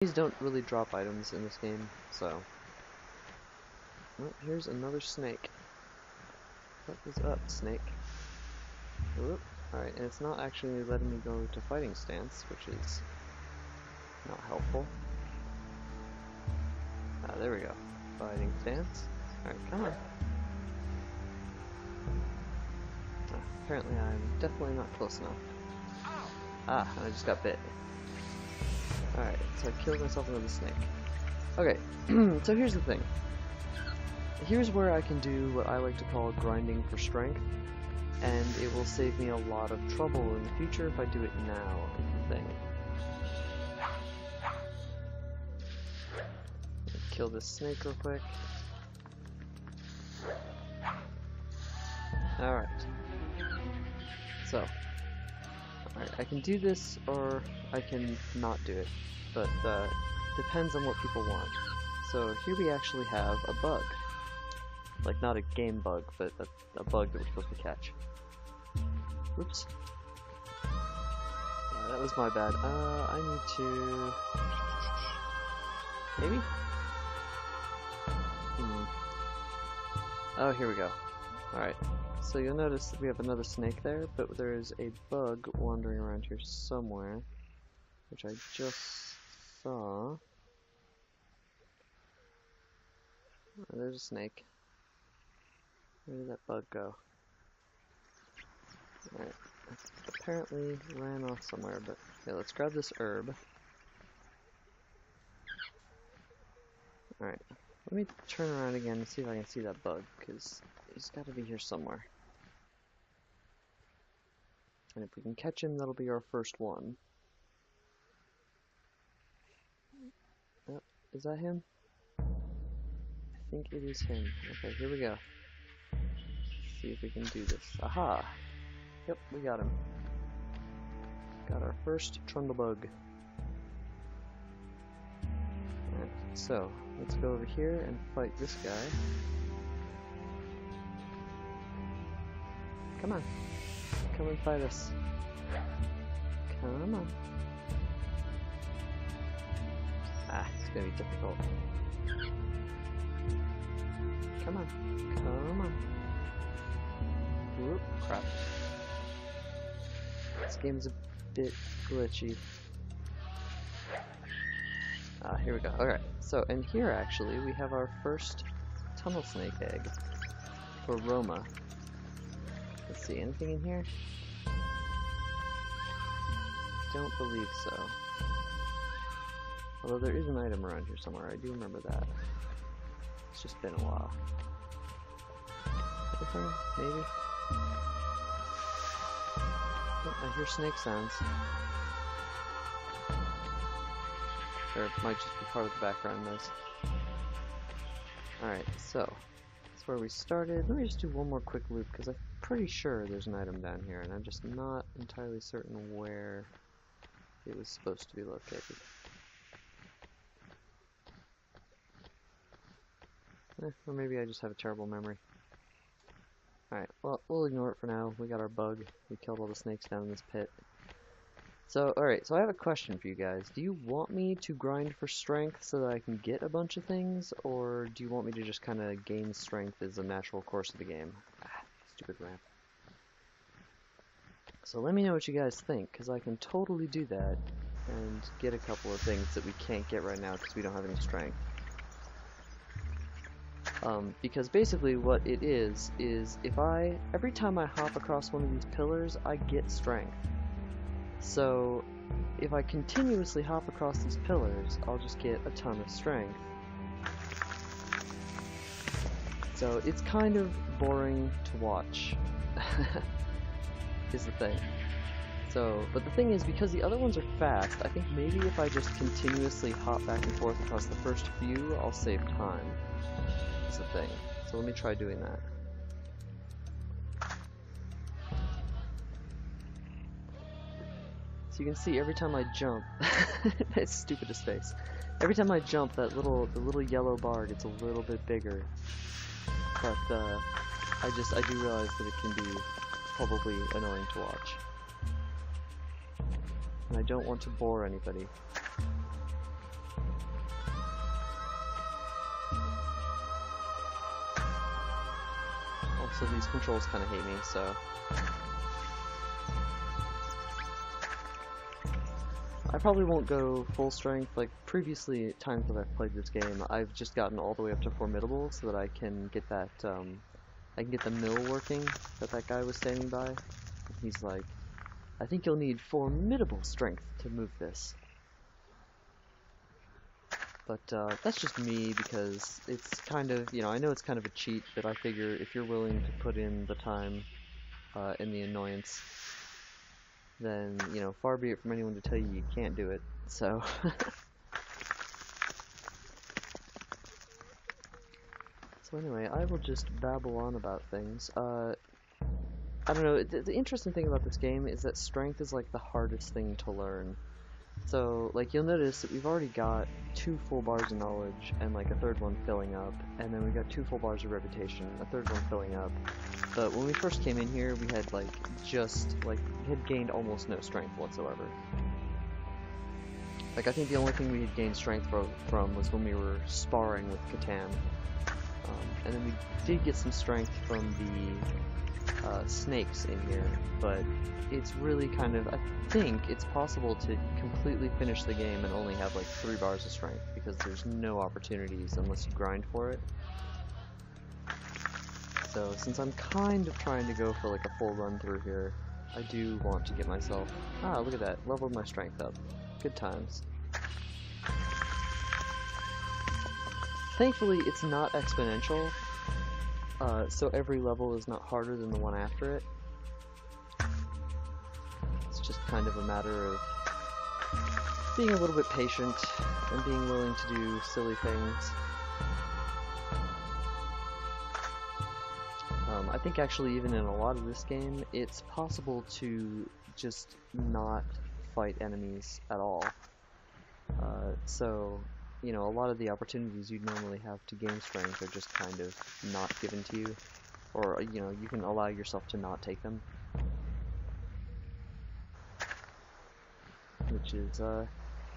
These don't really drop items in this game, so... Well, here's another snake. What is up, snake? Whoop. Alright, and it's not actually letting me go to fighting stance, which is not helpful. Ah, there we go. Fighting stance. Alright, come on. Ah, apparently I'm definitely not close enough. Ah, I just got bit. Alright, so I killed myself another snake. Okay, so here's the thing. Here's where I can do what I like to call grinding for strength, and it will save me a lot of trouble in the future if I do it now, is the thing. Kill this snake real quick. Alright. So, alright, I can do this or I can not do it, but depends on what people want. So here we actually have a bug. Like, not a game bug, but a bug that we're supposed to catch. Oops. Yeah, that was my bad. I need to... Maybe? Oh, here we go. Alright. So you'll notice that we have another snake there, but there is a bug wandering around here somewhere, which I just saw. Oh, there's a snake. Where did that bug go? Alright, apparently ran off somewhere, but okay, let's grab this herb. Alright, let me turn around again and see if I can see that bug, because he's got to be here somewhere. And if we can catch him, that'll be our first one. Oh, is that him? I think it is him. Okay, here we go. Let's see if we can do this. Aha! Yep, we got him. Got our first trundlebug. Alright, so let's go over here and fight this guy. Come on. Come and fight us. Come on. Ah, it's gonna be difficult. Come on. Come on. Whoop, crap. This game's a bit glitchy. Ah, here we go. Alright, so, and here actually we have our first tunnel snake egg for Roma. Let's see, anything in here? Don't believe so. Although there is an item around here somewhere, I do remember that. It's just been a while. Anything? Maybe? Oh, I hear snake sounds. Or it might just be part of the background noise. Alright, so that's where we started. Let me just do one more quick loop because I'm pretty sure there's an item down here and I'm just not entirely certain where it was supposed to be located. Or maybe I just have a terrible memory. Alright, well, we'll ignore it for now. We got our bug. We killed all the snakes down in this pit. So, alright, so I have a question for you guys. Do you want me to grind for strength so that I can get a bunch of things, or do you want me to just kind of gain strength as a natural course of the game? Ah, stupid ramp. So let me know what you guys think, because I can totally do that and get a couple of things that we can't get right now because we don't have any strength. Because basically what it is if every time I hop across one of these pillars, I get strength. So if I continuously hop across these pillars, I'll just get a ton of strength. So it's kind of boring to watch, is the thing. So, but the thing is, because the other ones are fast, I think maybe if I just continuously hop back and forth across the first few, I'll save time. Is the thing. So let me try doing that. So you can see every time I jump, it's stupid as face. Every time I jump, the little yellow bar gets a little bit bigger. But I do realize that it can be probably annoying to watch. And I don't want to bore anybody. so these controls kind of hate me, so... I probably won't go full strength. Like, previously, at times that I've played this game, I've just gotten all the way up to formidable so that I can get that, I can get the mill working that guy was standing by. He's like, I think you'll need formidable strength to move this. But, that's just me, because it's kind of, you know, I know it's kind of a cheat, but I figure if you're willing to put in the time, and the annoyance, then, you know, far be it from anyone to tell you can't do it, so... So anyway, I will just babble on about things. I don't know, the interesting thing about this game is that strength is like the hardest thing to learn. So, like, you'll notice that we've already got 2 full bars of knowledge and like a third one filling up, and then we got 2 full bars of reputation, a third one filling up. But when we first came in here, we had like we had gained almost no strength whatsoever. Like, I think the only thing we had gained strength from was when we were sparring with Catan. And then we did get some strength from the snakes in here, but it's really kind of, I think it's possible to completely finish the game and only have like 3 bars of strength, because there's no opportunities unless you grind for it. So since I'm kind of trying to go for like a full run through here, I do want to get myself, look at that, leveled my strength up. Good times. Thankfully, it's not exponential, so every level is not harder than the one after it. It's just kind of a matter of being a little bit patient and being willing to do silly things. I think actually even in a lot of this game, it's possible to just not fight enemies at all. So, you know, a lot of the opportunities you'd normally have to gain strength are just kind of not given to you, or, you know, you can allow yourself to not take them. Which is, yeah,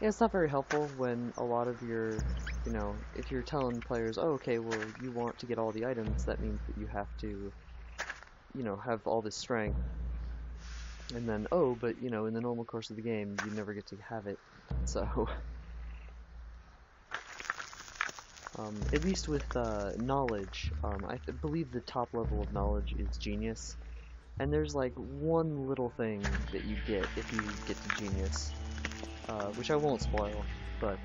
it's not very helpful when a lot of your, you know, if you're telling players, oh, okay, well, you want to get all the items, that means that you have to, you know, have all this strength. And then, oh, but, you know, in the normal course of the game, you never get to have it, so... at least with knowledge, I believe the top level of knowledge is genius, and there's like one little thing that you get if you get to genius, which I won't spoil, but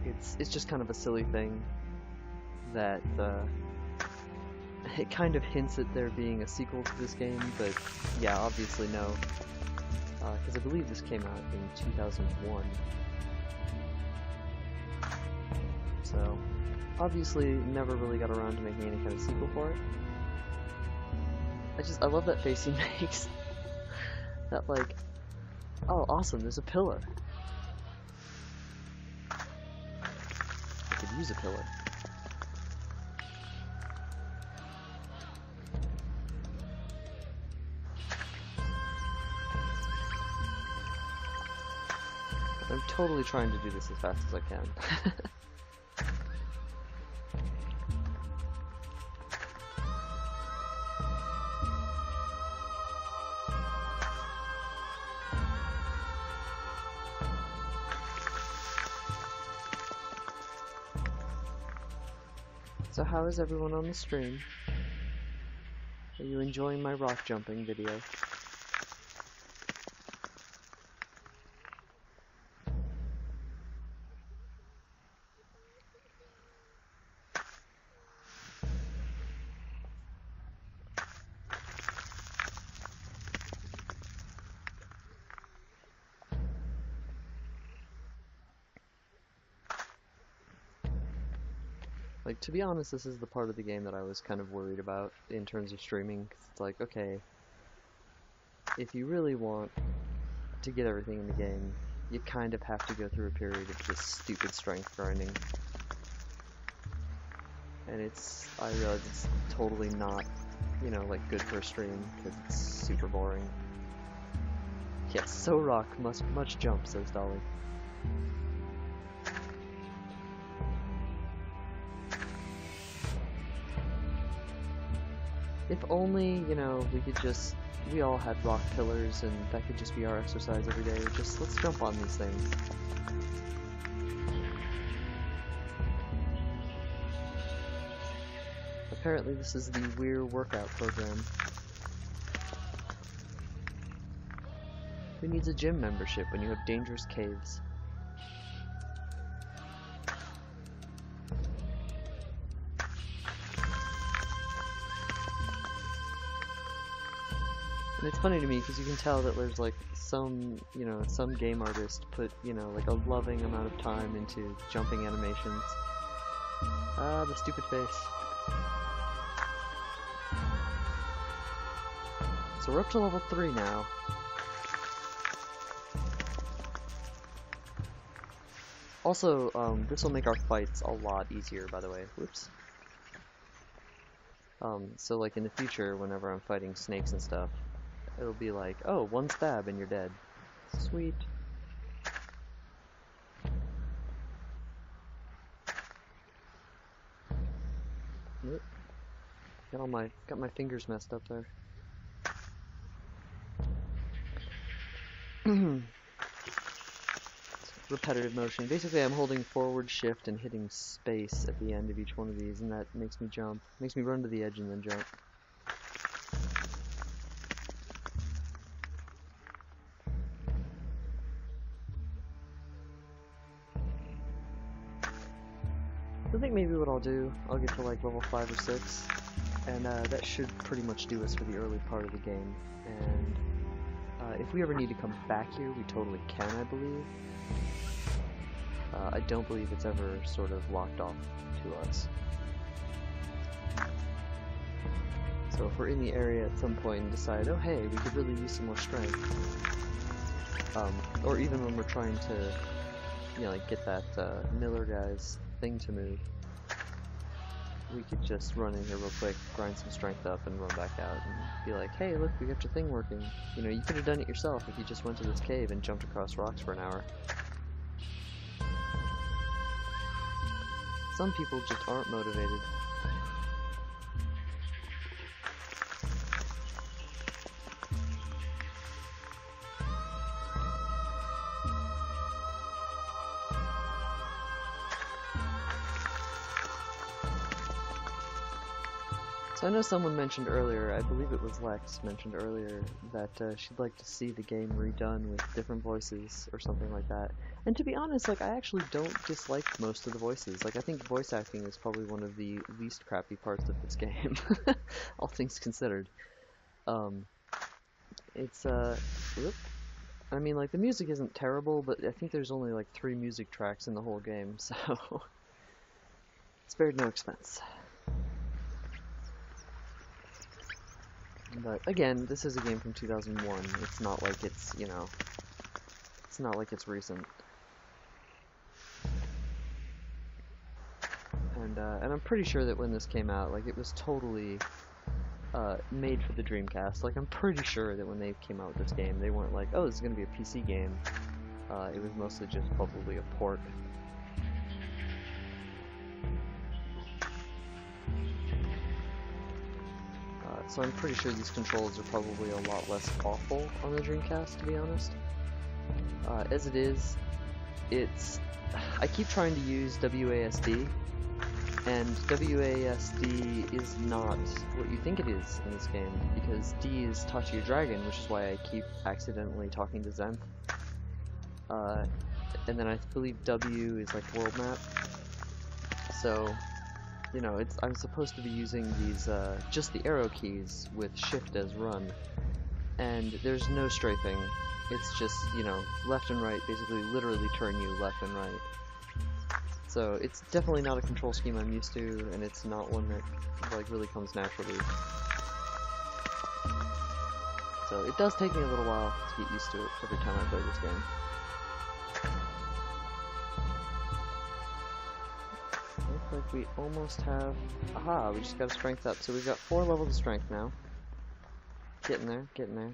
it's just kind of a silly thing that it kind of hints at there being a sequel to this game, but yeah, obviously no, because I believe this came out in 2001. So, obviously never really got around to making any kind of sequel for it. I love that face he makes. That like, oh awesome, there's a pillar. I could use a pillar. I'm totally trying to do this as fast as I can. So how is everyone on the stream? Are you enjoying my rock jumping video? Like, to be honest, this is the part of the game that I was kind of worried about in terms of streaming, 'cause it's like, okay, if you really want to get everything in the game, you kind of have to go through a period of just stupid strength grinding. And I realize it's totally not, you know, like, good for a stream, because it's super boring. Yes, so rock, much jump, says Dolly. If only, you know, we all had rock pillars and that could just be our exercise every day. Just, let's jump on these things. Apparently this is the Weir workout program. Who needs a gym membership when you have dangerous caves? And it's funny to me because you can tell that there's like some game artist put, like a loving amount of time into jumping animations. Ah, the stupid face. So we're up to level 3 now. Also, this will make our fights a lot easier, by the way. Whoops. So like in the future, whenever I'm fighting snakes and stuff, it'll be like, oh, one stab and you're dead. Sweet. Yep. Got my fingers messed up there. Repetitive motion. Basically, I'm holding forward shift and hitting space at the end of each one of these, and that makes me jump. Makes me run to the edge and then jump. I think maybe what I'll do, I'll get to like level 5 or 6, and that should pretty much do us for the early part of the game. And if we ever need to come back here, we totally can, I believe. I don't believe it's ever sort of locked off to us. So if we're in the area at some point and decide, oh hey, we could really use some more strength, or even when we're trying to, like get that Miller guy's thing to move, we could just run in here real quick, grind some strength up, and run back out and be like, hey, look, we got your thing working. You know, you could have done it yourself if you just went to this cave and jumped across rocks for an hour. Some people just aren't motivated. So I know someone mentioned earlier, I believe it was Lex mentioned earlier, that she'd like to see the game redone with different voices or something like that. And to be honest, like, I actually don't dislike most of the voices. Like, I think voice acting is probably one of the least crappy parts of this game, all things considered. It's, whoop. I mean, like, the music isn't terrible, but I think there's only, like, 3 music tracks in the whole game, so spared no expense. But again, this is a game from 2001. It's not like it's, it's not like it's recent. And I'm pretty sure that when this came out, like, it was totally made for the Dreamcast. Like, I'm pretty sure that when they came out with this game, they weren't like, oh, this is going to be a PC game. It was mostly just probably a port. So I'm pretty sure these controls are probably a lot less awful on the Dreamcast, to be honest. As it is, I keep trying to use WASD, and WASD is not what you think it is in this game, because D is Touch Your Dragon, which is why I keep accidentally talking to Zenth. And then I believe W is like world map. So, I'm supposed to be using these, just the arrow keys with shift as run, and there's no strafing. It's just, left and right, basically literally turn you left and right. So it's definitely not a control scheme I'm used to, and it's not one that, like, really comes naturally. So it does take me a little while to get used to it every time I play this game. Like we almost have, aha, we just got strength up, so we've got 4 levels of strength now. Getting there, getting there.